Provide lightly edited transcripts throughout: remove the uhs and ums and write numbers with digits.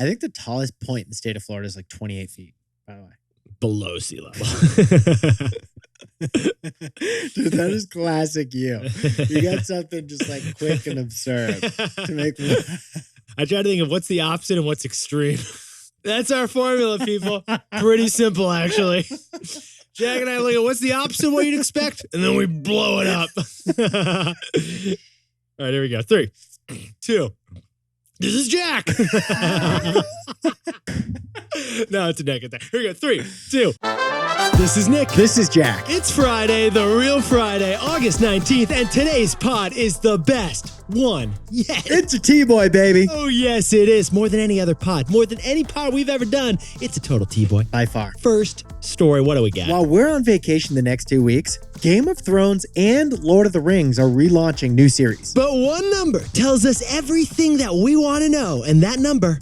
I think the tallest point in the state of Florida is like 28 feet, by the way. Below sea level. Dude, that is classic you. You got something just like quick and absurd to make me. I try to think of what's the opposite and what's extreme. That's our formula, people. Pretty simple, actually. Jack and I look at what's the opposite of what you'd expect, and then we blow it up. All right, here we go. 3, 2. This is Jack. No, it's a Nick. Here we go. 3, 2. This is Nick. This is Jack. It's Friday, the real Friday, August 19th, and today's pod is the best one yet. It's a T-Boy, baby. Oh, yes, it is. More than any other pod, more than any pod we've ever done, it's a total T-Boy. By far. First story, what do we got? While we're on vacation the next 2 weeks, Game of Thrones and Lord of the Rings are relaunching new series. But one number tells us everything that we want to know, and that number,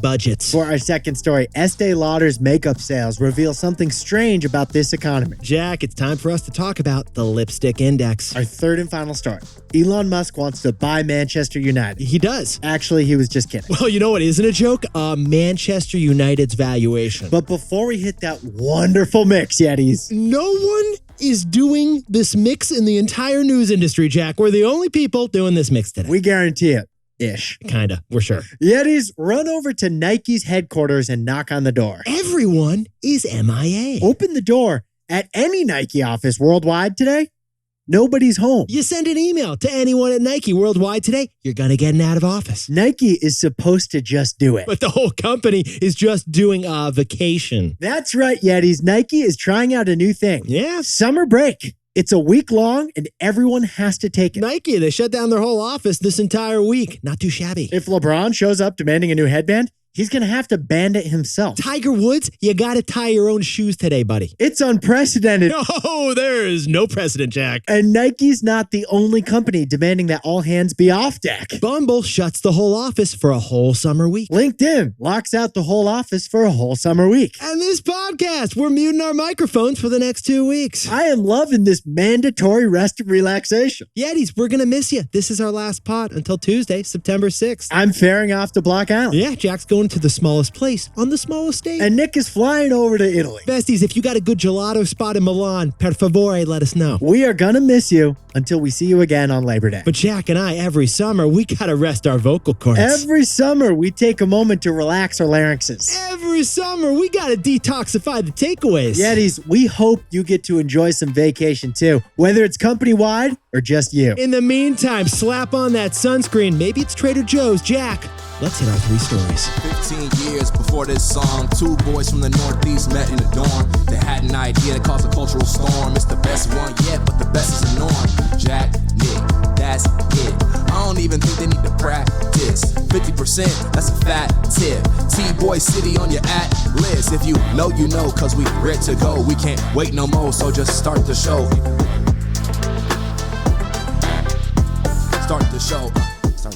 budgets. For our second story, Estée Lauder's makeup sales reveal something strange about this economy. Jack, it's time for us to talk about the lipstick index. Our third and final story. Elon Musk wants to buy Manchester United. He does. Actually, he was just kidding. Well, you know what isn't a joke? Manchester United's valuation. But before we hit that wonderful mix, Yetis. No one is doing this mix in the entire news industry, Jack. We're the only people doing this mix today. We guarantee it. Ish. Kinda, we're sure. Yetis, run over to Nike's headquarters and knock on the door. Everyone is MIA. Open the door at any Nike office worldwide today. Nobody's home. You send an email to anyone at Nike worldwide today, you're gonna get an out of office. Nike is supposed to just do it. But the whole company is just doing a vacation. That's right, Yetis. Nike is trying out a new thing. Yeah. Summer break. It's a week long and everyone has to take it. Nike, they shut down their whole office this entire week. Not too shabby. If LeBron shows up demanding a new headband, he's going to have to band it himself. Tiger Woods, you got to tie your own shoes today, buddy. It's unprecedented. No, there is no precedent, Jack. And Nike's not the only company demanding that all hands be off deck. Bumble shuts the whole office for a whole summer week. LinkedIn locks out the whole office for a whole summer week. And this podcast, we're muting our microphones for the next 2 weeks. I am loving this mandatory rest and relaxation. Yetis, we're going to miss you. This is our last pod until Tuesday, September 6th. I'm faring off to Block Island. Yeah, Jack's going to the smallest place on the smallest state. And Nick is flying over to Italy. Besties, if you got a good gelato spot in Milan, per favore, let us know. We are going to miss you until we see you again on Labor Day. But Jack and I, every summer, we got to rest our vocal cords. Every summer, we take a moment to relax our larynxes. Every summer, we got to detoxify the takeaways. Yetis, we hope you get to enjoy some vacation too, whether it's company-wide or just you. In the meantime, slap on that sunscreen. Maybe it's Trader Joe's. Jack, let's hit our 3 stories. 15 years before this song, 2 boys from the Northeast met in the dorm. They had an idea that caused a cultural storm. It's the best one yet, but the best is the norm. Jack, Nick, that's it. I don't even think they need to practice. 50%, that's a fat tip. T-Boy City on your at list. If you know, you know, cause we ready to go. We can't wait no more, so just start the show. Start the show.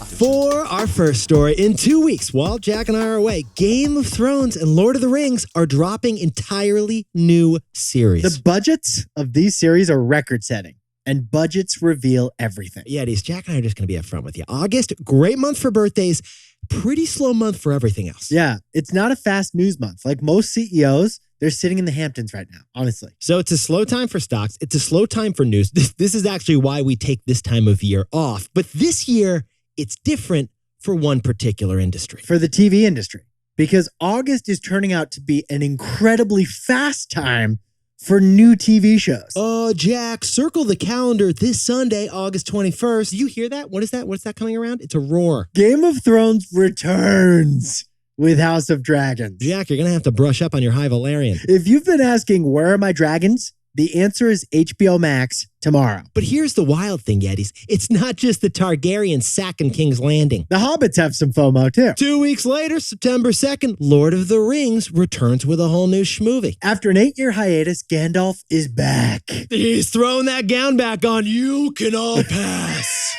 For our first story, in 2 weeks, while Jack and I are away, Game of Thrones and Lord of the Rings are dropping entirely new series. The budgets of these series are record-setting, and budgets reveal everything. Yeah, these Jack and I are just going to be upfront with you. August, great month for birthdays, pretty slow month for everything else. Yeah, it's not a fast news month. Like most CEOs, they're sitting in the Hamptons right now, honestly. So it's a slow time for stocks. It's a slow time for news. This is actually why we take this time of year off. But this year, it's different for one particular industry. For the TV industry. Because August is turning out to be an incredibly fast time for new TV shows. Oh, Jack, circle the calendar this Sunday, August 21st. Do you hear that? What is that? What's that coming around? It's a roar. Game of Thrones returns with House of Dragons. Jack, you're going to have to brush up on your High Valerian. If you've been asking, where are my dragons? The answer is HBO Max tomorrow. But here's the wild thing, Yetis. It's not just the Targaryens sacking King's Landing. The Hobbits have some FOMO too. 2 weeks later, September 2nd, Lord of the Rings returns with a whole new schmovie. After an 8-year hiatus, Gandalf is back. He's throwing that gown back on. You can all pass.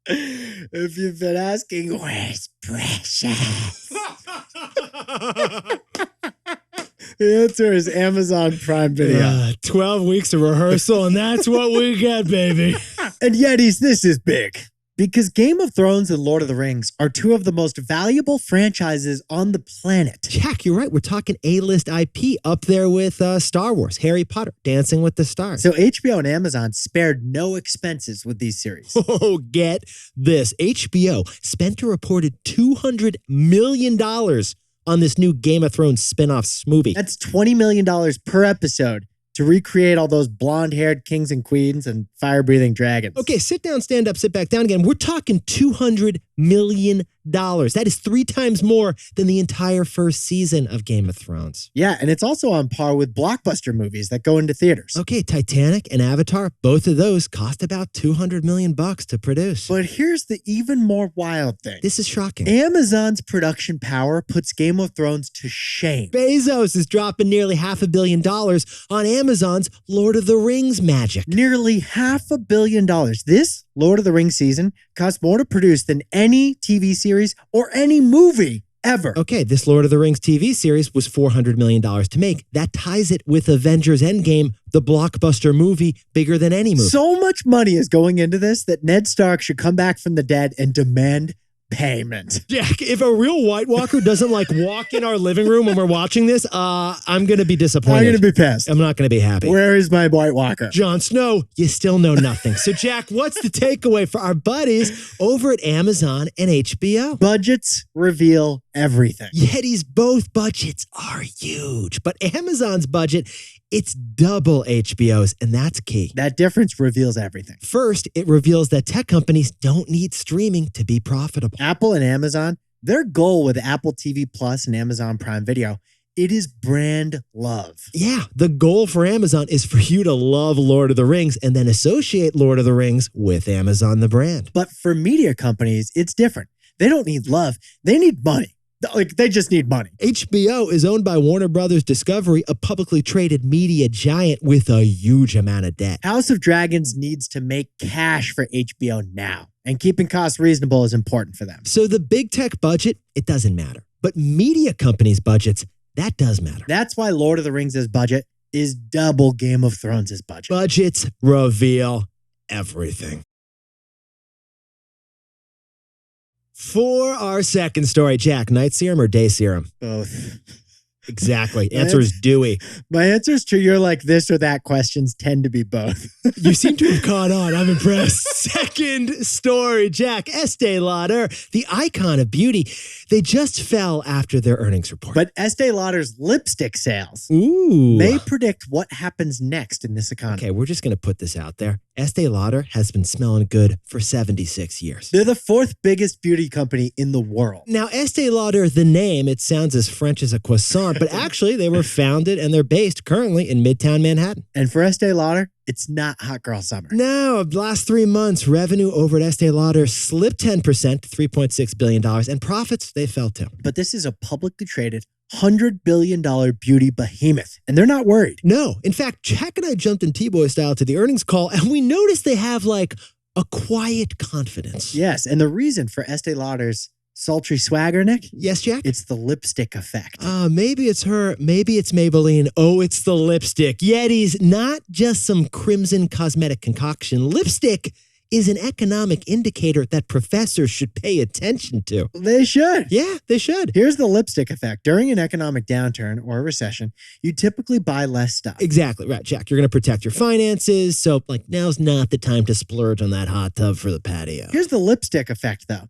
If you've been asking, where's Precious? The answer is Amazon Prime Video. 12 weeks of rehearsal, and that's what we get, baby. And Yetis, this is big. Because Game of Thrones and Lord of the Rings are two of the most valuable franchises on the planet. Jack, you're right. We're talking A-list IP up there with Star Wars, Harry Potter, Dancing with the Stars. So HBO and Amazon spared no expenses with these series. Oh, get this. HBO spent a reported $200 million on this new Game of Thrones spin-off movie. That's $20 million per episode to recreate all those blonde-haired kings and queens and fire-breathing dragons. Okay, sit down, stand up, sit back down again. We're talking $200 million. That is 3 times more than the entire first season of Game of Thrones. Yeah, and it's also on par with blockbuster movies that go into theaters. Okay, Titanic and Avatar, both of those cost about $200 million to produce. But here's the even more wild thing. This is shocking. Amazon's production power puts Game of Thrones to shame. Bezos is dropping nearly $500 million on Amazon's Lord of the Rings magic. Nearly $500 million. This Lord of the Rings season cost more to produce than any TV series or any movie ever. Okay, this Lord of the Rings TV series was $400 million to make. That ties it with Avengers Endgame, the blockbuster movie bigger than any movie. So much money is going into this that Ned Stark should come back from the dead and demand payment. Jack, if a real White Walker doesn't walk in our living room when we're watching this, I'm going to be disappointed. I'm going to be pissed. I'm not going to be happy. Where is my White Walker? Jon Snow, you still know nothing. So, Jack, what's the takeaway for our buddies over at Amazon and HBO? Budgets reveal everything. Yeti's both budgets are huge, but Amazon's budget, it's double HBO's, and that's key. That difference reveals everything. First, it reveals that tech companies don't need streaming to be profitable. Apple and Amazon, their goal with Apple TV Plus and Amazon Prime Video, it is brand love. Yeah, the goal for Amazon is for you to love Lord of the Rings and then associate Lord of the Rings with Amazon, the brand. But for media companies, it's different. They don't need love. They need money. They just need money. HBO is owned by Warner Brothers Discovery, a publicly traded media giant with a huge amount of debt. House of Dragons needs to make cash for HBO now, and keeping costs reasonable is important for them. So the big tech budget, it doesn't matter. But media companies' budgets, that does matter. That's why Lord of the Rings' budget is double Game of Thrones' budget. Budgets reveal everything. For our second story, Jack, night serum or day serum? Both. Exactly. Answer is Dewey. My answers to your this or that questions tend to be both. You seem to have caught on. I'm impressed. Second story, Jack. Estée Lauder, the icon of beauty, they just fell after their earnings report. But Estée Lauder's lipstick sales may predict what happens next in this economy. Okay, we're just going to put this out there. Estée Lauder has been smelling good for 76 years. They're the 4th biggest beauty company in the world. Now, Estée Lauder, the name, it sounds as French as a croissant, but actually they were founded and they're based currently in Midtown Manhattan. And for Estée Lauder, it's not hot girl summer. No, the last 3 months, revenue over at Estée Lauder slipped 10% to $3.6 billion, and profits, they fell too. But this is a publicly traded $100 billion beauty behemoth, and they're not worried. No. In fact, Jack and I jumped in T-Boy style to the earnings call, and we noticed they have a quiet confidence. Yes, and the reason for Estée Lauder's sultry swagger, Nick? Yes, Jack? It's the lipstick effect. Maybe it's her. Maybe it's Maybelline. Oh, it's the lipstick. Yeti's not just some crimson cosmetic concoction. Lipstick is an economic indicator that professors should pay attention to. They should. Yeah, they should. Here's the lipstick effect. During an economic downturn or a recession, you typically buy less stuff. Exactly. Right, Jack. You're going to protect your finances. So, now's not the time to splurge on that hot tub for the patio. Here's the lipstick effect, though.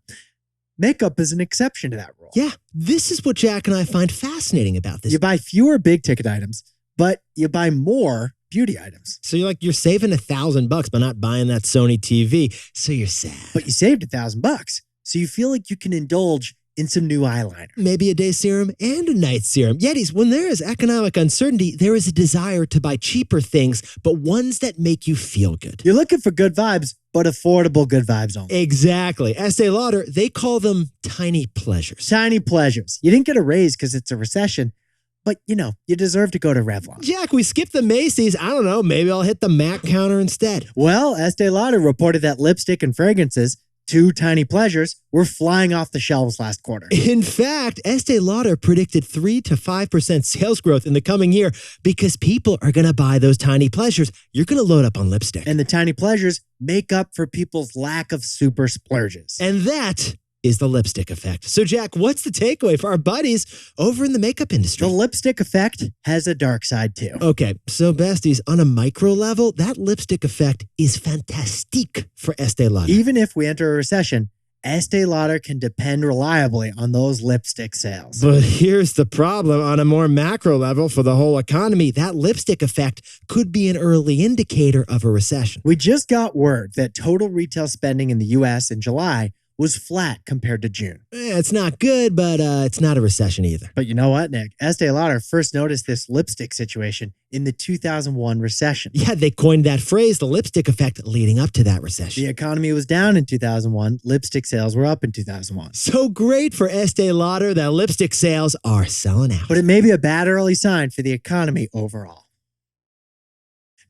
Makeup is an exception to that rule. Yeah, this is what Jack and I find fascinating about this. You buy fewer big ticket items, but you buy more beauty items. So you're saving $1,000 by not buying that Sony TV. So you're sad. But you saved $1,000. So you feel like you can indulge in some new eyeliner. Maybe a day serum and a night serum. Yetis, when there is economic uncertainty, there is a desire to buy cheaper things, but ones that make you feel good. You're looking for good vibes, but affordable good vibes only. Exactly. Estée Lauder, they call them tiny pleasures. Tiny pleasures. You didn't get a raise because it's a recession, but you deserve to go to Revlon. Jack, we skipped the Macy's. I don't know. Maybe I'll hit the MAC counter instead. Well, Estée Lauder reported that lipstick and fragrances 2 tiny pleasures were flying off the shelves last quarter. In fact, Estée Lauder predicted 3 to 5% sales growth in the coming year because people are going to buy those tiny pleasures. You're going to load up on lipstick. And the tiny pleasures make up for people's lack of super splurges. And that is the lipstick effect. So, Jack, what's the takeaway for our buddies over in the makeup industry? The lipstick effect has a dark side too. Okay, so besties, on a micro level, that lipstick effect is fantastique for Estée Lauder. Even if we enter a recession, Estée Lauder can depend reliably on those lipstick sales. But here's the problem. On a more macro level for the whole economy, that lipstick effect could be an early indicator of a recession. We just got word that total retail spending in the U.S. in July was flat compared to June. It's not good, but it's not a recession either. But you know what, Nick? Estée Lauder first noticed this lipstick situation in the 2001 recession. Yeah, they coined that phrase, the lipstick effect, leading up to that recession. The economy was down in 2001. Lipstick sales were up in 2001. So great for Estée Lauder that lipstick sales are selling out. But it may be a bad early sign for the economy overall.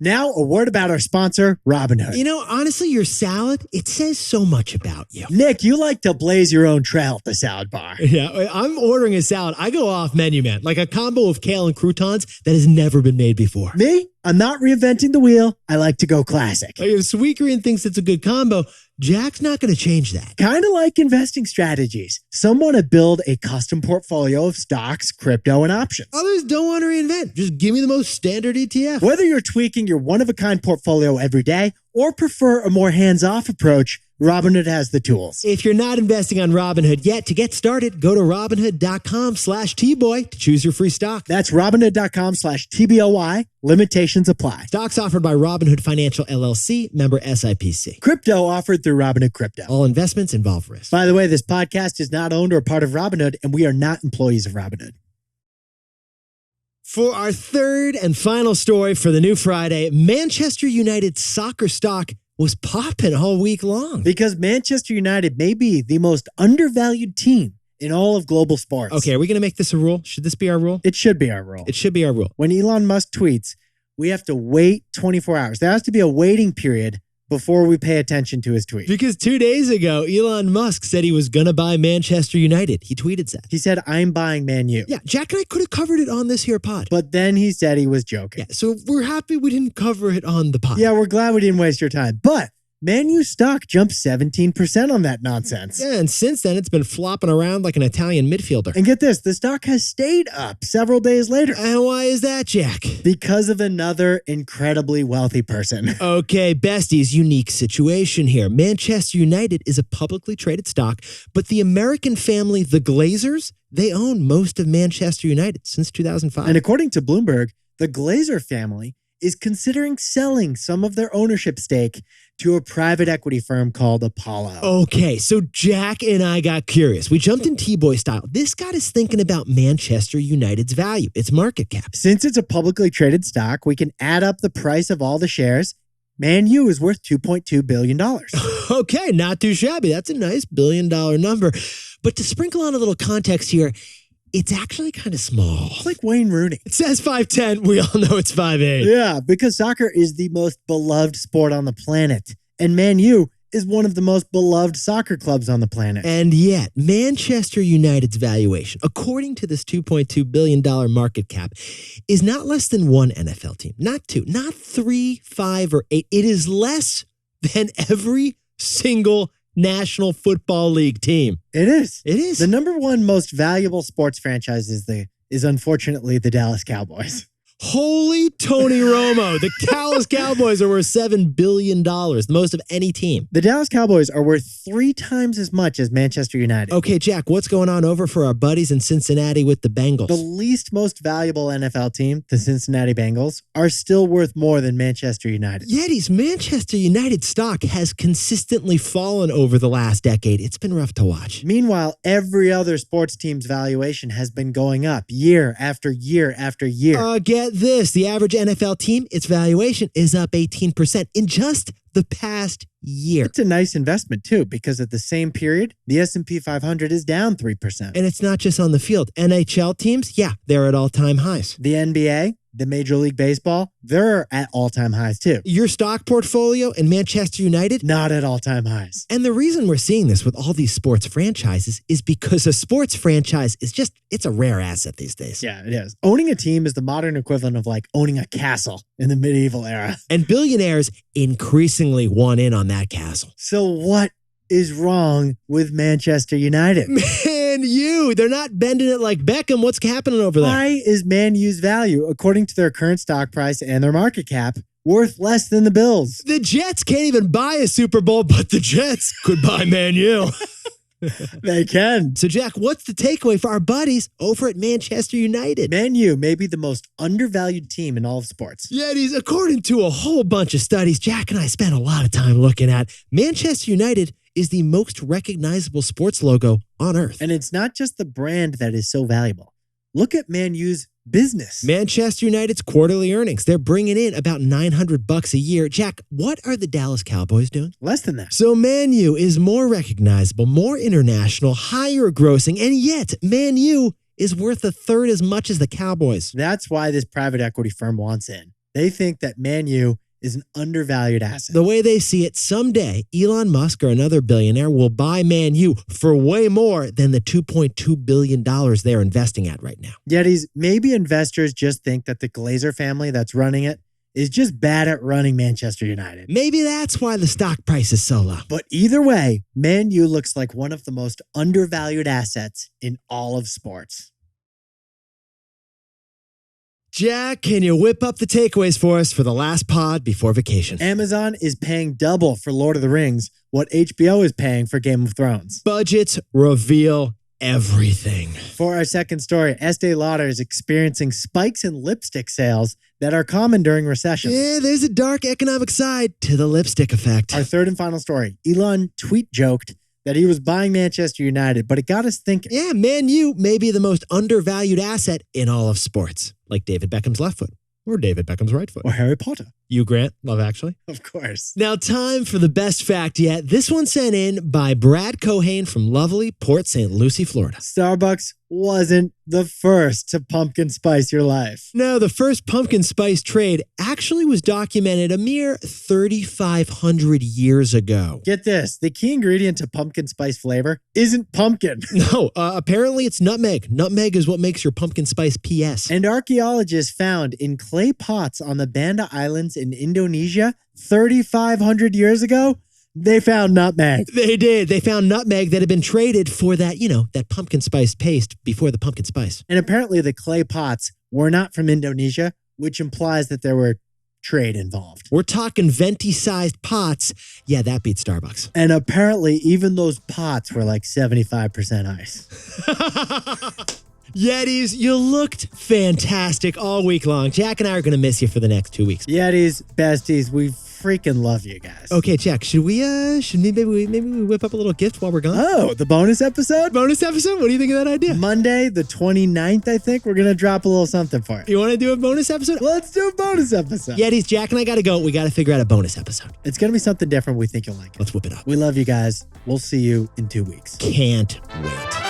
Now, a word about our sponsor, Robinhood. You know, honestly, your salad, it says so much about you. Nick, you like to blaze your own trail at the salad bar. Yeah, I'm ordering a salad. I go off menu, man. Like a combo of kale and croutons that has never been made before. Me? I'm not reinventing the wheel. I like to go classic. Like if Sweet Green thinks it's a good combo, Jack's not going to change that. Kind of like investing strategies. Some want to build a custom portfolio of stocks, crypto, and options. Others don't want to reinvent. Just give me the most standard ETF. Whether you're tweaking your one-of-a-kind portfolio every day or prefer a more hands-off approach, Robinhood has the tools. If you're not investing on Robinhood yet, to get started, go to Robinhood.com/Tboy to choose your free stock. That's Robinhood.com/TBOY. Limitations apply. Stocks offered by Robinhood Financial LLC, member SIPC. Crypto offered through Robinhood Crypto. All investments involve risk. By the way, this podcast is not owned or part of Robinhood, and we are not employees of Robinhood. For our third and final story for the new Friday, Manchester United soccer stock was popping all week long. Because Manchester United may be the most undervalued team in all of global sports. Okay, are we going to make this a rule? Should this be our rule? It should be our rule. It should be our rule. When Elon Musk tweets, we have to wait 24 hours. There has to be a waiting period before we pay attention to his tweet. Because 2 days ago, Elon Musk said he was going to buy Manchester United. He tweeted that. He said, I'm buying MANU. Yeah, Jack and I could have covered it on this here pod. But then he said he was joking. Yeah, so we're happy we didn't cover it on the pod. Yeah, we're glad we didn't waste your time. But MANU stock jumped 17% on that nonsense. Yeah, and since then, it's been flopping around like an Italian midfielder. And get this, the stock has stayed up several days later. And why is that, Jack? Because of another incredibly wealthy person. Okay, besties, unique situation here. Manchester United is a publicly traded stock, but the American family, the Glazers, they own most of Manchester United since 2005. And according to Bloomberg, the Glazer family is considering selling some of their ownership stake to a private equity firm called Apollo. Okay, so Jack and I got curious. We jumped in T-Boy style. This got us thinking about Manchester United's value, its market cap. Since it's a publicly traded stock, we can add up the price of all the shares. MANU is worth $2.2 billion. Okay, not too shabby. That's a nice billion-dollar number. But to sprinkle on a little context here, it's actually kind of small. It's like Wayne Rooney. It says 5'10". We all know it's 5'8". Yeah, because soccer is the most beloved sport on the planet. And MANU is one of the most beloved soccer clubs on the planet. And yet, Manchester United's valuation, according to this $2.2 billion market cap, is not less than one NFL team. Not two, not 3, 5, or 8. It is less than every single National Football League team. It is. It is. The number one most valuable sports franchise is unfortunately the Dallas Cowboys. Holy Tony Romo. The Dallas Cowboys are worth $7 billion, the most of any team. The Dallas Cowboys are worth 3 times as much as Manchester United. Okay, Jack, what's going on over for our buddies in Cincinnati with the Bengals? The least most valuable NFL team, the Cincinnati Bengals, are still worth more than Manchester United. Yetis, Manchester United stock has consistently fallen over the last decade. It's been rough to watch. Meanwhile, every other sports team's valuation has been going up year after year after year. Get this. The average NFL team, its valuation is up 18% in just the past year. It's a nice investment too, because at the same period, the S&P 500 is down 3%. And it's not just on the field. NHL teams, yeah, they're at all-time highs. The NBA, the Major League Baseball, they're at all-time highs too. Your stock portfolio in Manchester United? Not at all-time highs. And the reason we're seeing this with all these sports franchises is because a sports franchise is it's a rare asset these days. Yeah, it is. Owning a team is the modern equivalent of like owning a castle in the medieval era. And billionaires increasingly want in on that castle. So what is wrong with Manchester United? Man, they're not bending it like Beckham. What's happening over there? Why is Man U's value, according to their current stock price and their market cap, worth less than the Bills? The Jets can't even buy a Super Bowl, but the Jets could buy Man U. They can. So, Jack, what's the takeaway for our buddies over at Manchester United? Man U may be the most undervalued team in all of sports. Yetis, according to a whole bunch of studies Jack and I spent a lot of time looking at, Manchester United is the most recognizable sports logo on earth. And it's not just the brand that is so valuable. Look at Man U's business. Manchester United's quarterly earnings. They're bringing in about $900 a year. Jack, what are the Dallas Cowboys doing? Less than that. So Man U is more recognizable, more international, higher grossing, and yet Man U is worth a third as much as the Cowboys. That's why this private equity firm wants in. They think that Man U is an undervalued asset. The way they see it, someday Elon Musk or another billionaire will buy Man U for way more than the $2.2 billion they're investing at right now. Yetis, maybe investors just think that the Glazer family that's running it is just bad at running Manchester United. Maybe that's why the stock price is so low. But either way, Man U looks like one of the most undervalued assets in all of sports. Jack, can you whip up the takeaways for us for the last pod before vacation? Amazon is paying double for Lord of the Rings what HBO is paying for Game of Thrones. Budgets reveal everything. For our second story, Estée Lauder is experiencing spikes in lipstick sales that are common during recessions. Yeah, there's a dark economic side to the lipstick effect. Our third and final story, Elon tweet joked that he was buying Manchester United, but it got us thinking. Yeah, Man U may be the most undervalued asset in all of sports, like David Beckham's left foot or David Beckham's right foot. Or Harry Potter. Hugh Grant, Love Actually. Of course. Now, time for the best fact yet. This one sent in by Brad Cohane from lovely Port St. Lucie, Florida. Starbucks wasn't the first to pumpkin spice your life. No, the first pumpkin spice trade actually was documented a mere 3,500 years ago. Get this, the key ingredient to pumpkin spice flavor isn't pumpkin. No, apparently it's nutmeg. Nutmeg is what makes your pumpkin spice PS. And archaeologists found in clay pots on the Banda Islands in Indonesia 3,500 years ago, they found nutmeg. They did. They found nutmeg that had been traded for that, that pumpkin spice paste before the pumpkin spice. And apparently the clay pots were not from Indonesia, which implies that there were trade involved. We're talking venti-sized pots. Yeah, that beats Starbucks. And apparently even those pots were like 75% ice. Yetis, you looked fantastic all week long. Jack and I are going to miss you for the next 2 weeks. Yetis, besties, we freaking love you guys. Okay, Jack, should we maybe we whip up a little gift while we're gone? Oh, the bonus episode? Bonus episode? What do you think of that idea? Monday, the 29th, I think, we're going to drop a little something for it. You want to do a bonus episode? Let's do a bonus episode. Yetis, Jack and I got to go. We got to figure out a bonus episode. It's going to be something different. We think you'll like it. Let's whip it up. We love you guys. We'll see you in 2 weeks. Can't wait.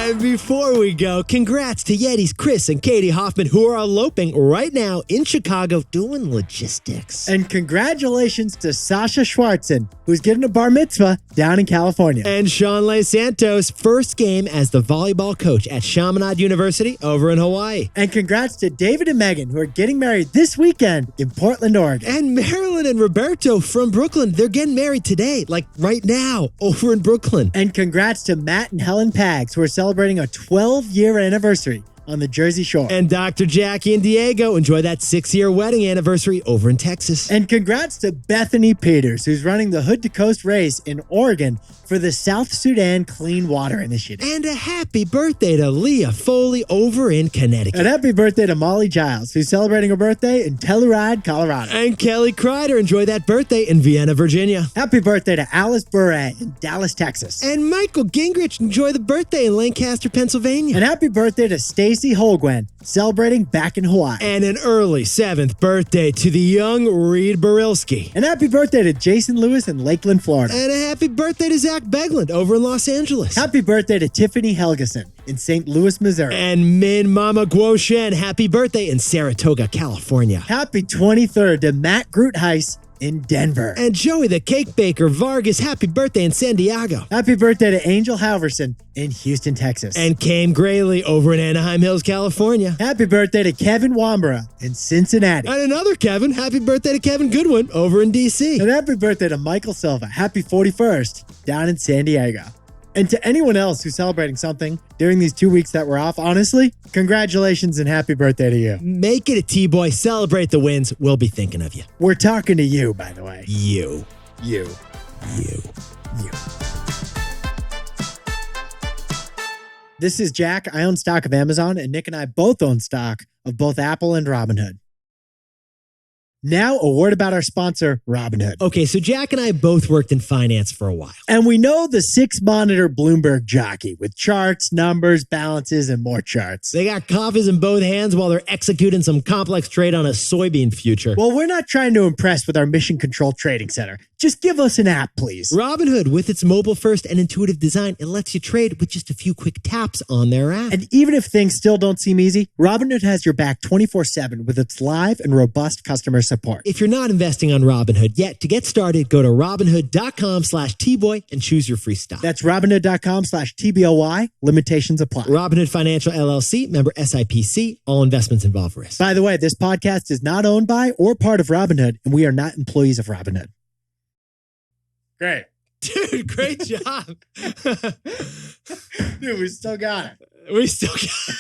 And before we go, congrats to Yetis Chris and Katie Hoffman, who are eloping right now in Chicago doing logistics. And congratulations to Sasha Schwartzen, who's getting a bar mitzvah down in California. And Sean Leigh Santos, first game as the volleyball coach at Chaminade University over in Hawaii. And congrats to David and Megan, who are getting married this weekend in Portland, Oregon. And Marilyn and Roberto from Brooklyn, they're getting married today, like right now, over in Brooklyn. And congrats to Matt and Helen Pags, who are celebrating a 12-year anniversary on the Jersey Shore. And Dr. Jackie and Diego enjoy that 6-year wedding anniversary over in Texas. And congrats to Bethany Peters, who's running the Hood to Coast race in Oregon for the South Sudan Clean Water Initiative. And a happy birthday to Leah Foley over in Connecticut. And happy birthday to Molly Giles, who's celebrating her birthday in Telluride, Colorado. And Kelly Kreider enjoy that birthday in Vienna, Virginia. Happy birthday to Alice Bure in Dallas, Texas. And Michael Gingrich enjoy the birthday in Lancaster, Pennsylvania. And happy birthday to Stacy Tracy Holgwen, celebrating back in Hawaii. And an early 7th birthday to the young Reed Barilski. And happy birthday to Jason Lewis in Lakeland, Florida. And a happy birthday to Zach Begland over in Los Angeles. Happy birthday to Tiffany Helgeson in St. Louis, Missouri. And Min Mama Guo Shen, happy birthday in Saratoga, California. Happy 23rd to Matt Grutheis in Denver. And Joey the Cake Baker Vargas, happy birthday in San Diego. Happy birthday to Angel Halverson in Houston, Texas. And Kame Grayley over in Anaheim Hills, California. Happy birthday to Kevin Wambra in Cincinnati. And another Kevin, happy birthday to Kevin Goodwin over in DC. And happy birthday to Michael Silva, happy 41st down in San Diego. And to anyone else who's celebrating something during these 2 weeks that we're off, honestly, congratulations and happy birthday to you. Make it a T-Boy, celebrate the wins. We'll be thinking of you. We're talking to you, by the way. You. You. You. You. This is Jack. I own stock of Amazon, and Nick and I both own stock of both Apple and Robinhood. Now, a word about our sponsor, Robinhood. Okay, so Jack and I both worked in finance for a while. And we know the 6-monitor Bloomberg jockey with charts, numbers, balances, and more charts. They got coffees in both hands while they're executing some complex trade on a soybean future. Well, we're not trying to impress with our mission control trading center. Just give us an app, please. Robinhood, with its mobile-first and intuitive design, it lets you trade with just a few quick taps on their app. And even if things still don't seem easy, Robinhood has your back 24/7 with its live and robust customer support. If you're not investing on Robinhood yet, to get started, go to Robinhood.com/Tboy and choose your free stock. That's Robinhood.com/TBOY. Limitations apply. Robinhood Financial LLC, member SIPC. All investments involve risk. By the way, this podcast is not owned by or part of Robinhood, and we are not employees of Robinhood. Great. Dude, great job. Dude, we still got it. We still got